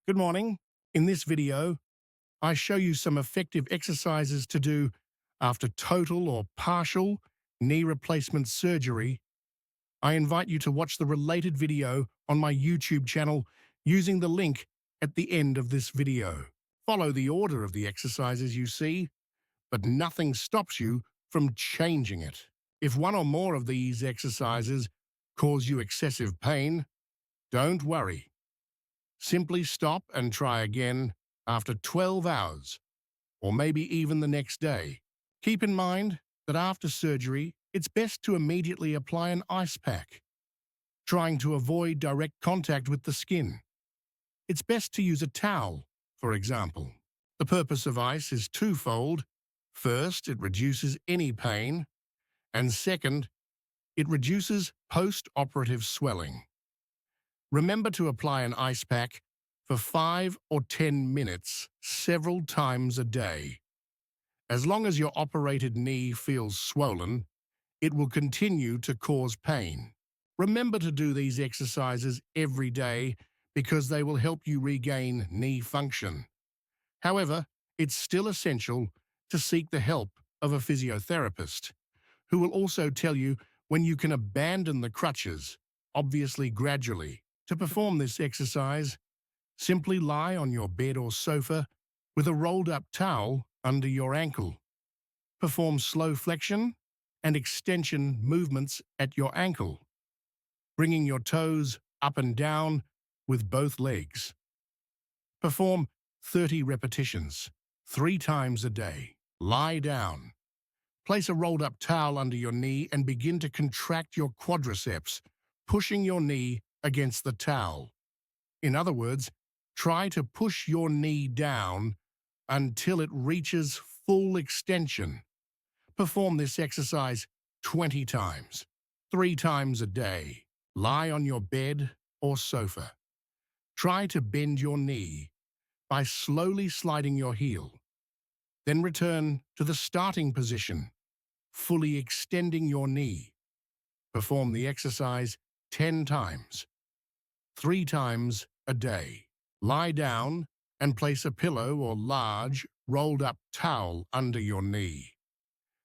Good morning. In this video, I show you some effective exercises to do after total or partial knee replacement surgery. I invite you to watch the related video on my YouTube channel using the link at the end of this video. Follow the order of the exercises you see, but nothing stops you from changing it. If one or more of these exercises cause you excessive pain, don't worry. Simply stop and try again after 12 hours, or maybe even the next day. Keep in mind that after surgery, it's best to immediately apply an ice pack, trying to avoid direct contact with the skin. It's best to use a towel, for example. The purpose of ice is twofold. First, it reduces any pain, and second, it reduces post-operative swelling. Remember to apply an ice pack for 5 or 10 minutes several times a day. As long as your operated knee feels swollen, it will continue to cause pain. Remember to do these exercises every day because they will help you regain knee function. However, it's still essential to seek the help of a physiotherapist, who will also tell you when you can abandon the crutches, obviously gradually. To perform this exercise, simply lie on your bed or sofa with a rolled-up towel under your ankle. Perform slow flexion and extension movements at your ankle, bringing your toes up and down with both legs. Perform 30 repetitions, 3 times a day. Lie down. Place a rolled-up towel under your knee and begin to contract your quadriceps, pushing your knee against the towel. In other words, try to push your knee down until it reaches full extension. Perform this exercise 20 times, 3 times a day. Lie on your bed or sofa. Try to bend your knee by slowly sliding your heel. Then return to the starting position, fully extending your knee. Perform the exercise 10 times, 3 times a day. Lie down and place a pillow or large, rolled-up towel under your knee.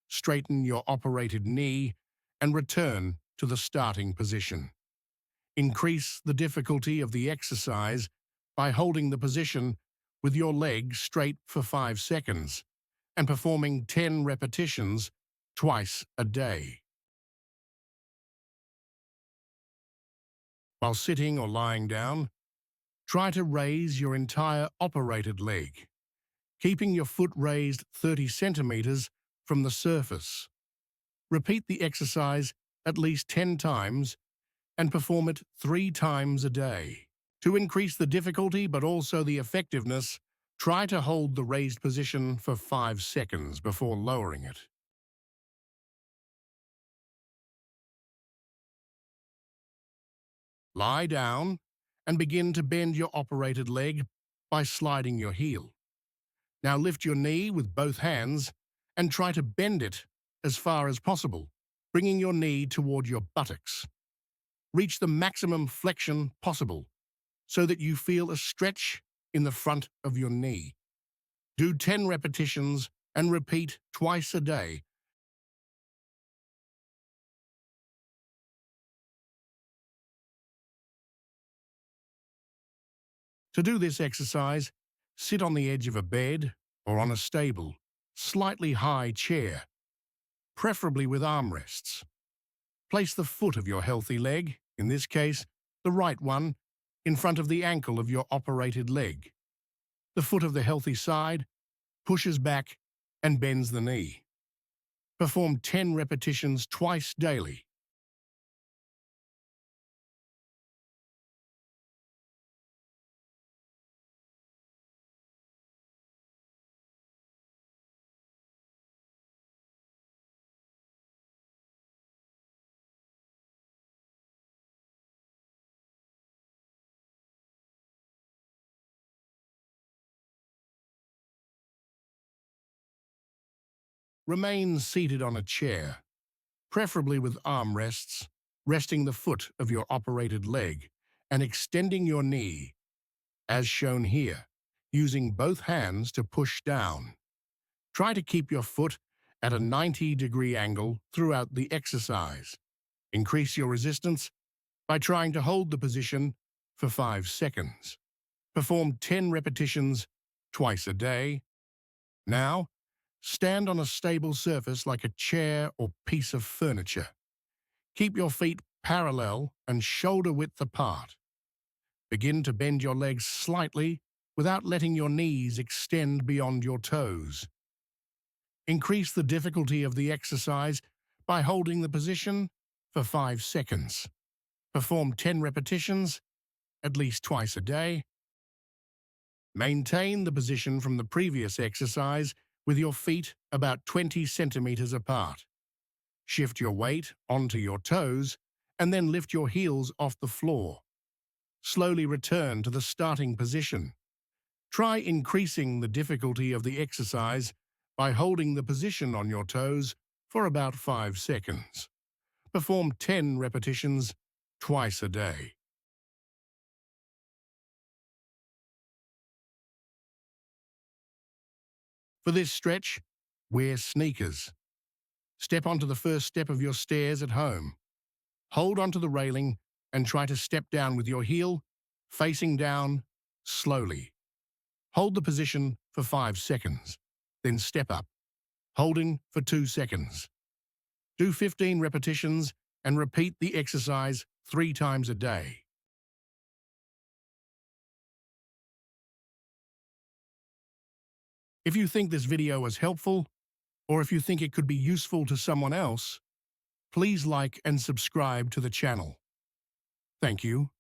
Straighten your operated knee and return to the starting position. Increase the difficulty of the exercise by holding the position with your leg straight for 5 seconds and performing 10 repetitions twice a day. While sitting or lying down, try to raise your entire operated leg, keeping your foot raised 30 centimeters from the surface. Repeat the exercise at least 10 times and perform it 3 times a day. To increase the difficulty but also the effectiveness, try to hold the raised position for 5 seconds before lowering it. Lie down and begin to bend your operated leg by sliding your heel. Now lift your knee with both hands and try to bend it as far as possible, bringing your knee toward your buttocks. Reach the maximum flexion possible so that you feel a stretch in the front of your knee. Do 10 repetitions and repeat twice a day. To do this exercise, sit on the edge of a bed or on a stable, slightly high chair, preferably with armrests. Place the foot of your healthy leg, in this case, the right one, in front of the ankle of your operated leg. The foot of the healthy side pushes back and bends the knee. Perform 10 repetitions twice daily. Remain seated on a chair, preferably with armrests, resting the foot of your operated leg and extending your knee as shown here, using both hands to push down. Try to keep your foot at a 90-degree angle throughout the exercise. Increase your resistance by trying to hold the position for 5 seconds. Perform 10 repetitions twice a day. Now, stand on a stable surface like a chair or piece of furniture. Keep your feet parallel and shoulder-width apart. Begin to bend your legs slightly without letting your knees extend beyond your toes. Increase the difficulty of the exercise by holding the position for 5 seconds. Perform 10 repetitions, at least twice a day. Maintain the position from the previous exercise with your feet about 20 centimeters apart. Shift your weight onto your toes and then lift your heels off the floor. Slowly return to the starting position. Try increasing the difficulty of the exercise by holding the position on your toes for about 5 seconds. Perform 10 repetitions twice a day. For this stretch, wear sneakers. Step onto the first step of your stairs at home. Hold onto the railing and try to step down with your heel facing down slowly. Hold the position for 5 seconds, then step up, holding for 2 seconds. Do 15 repetitions and repeat the exercise 3 times a day. If you think this video was helpful, or if you think it could be useful to someone else, please like and subscribe to the channel. Thank you.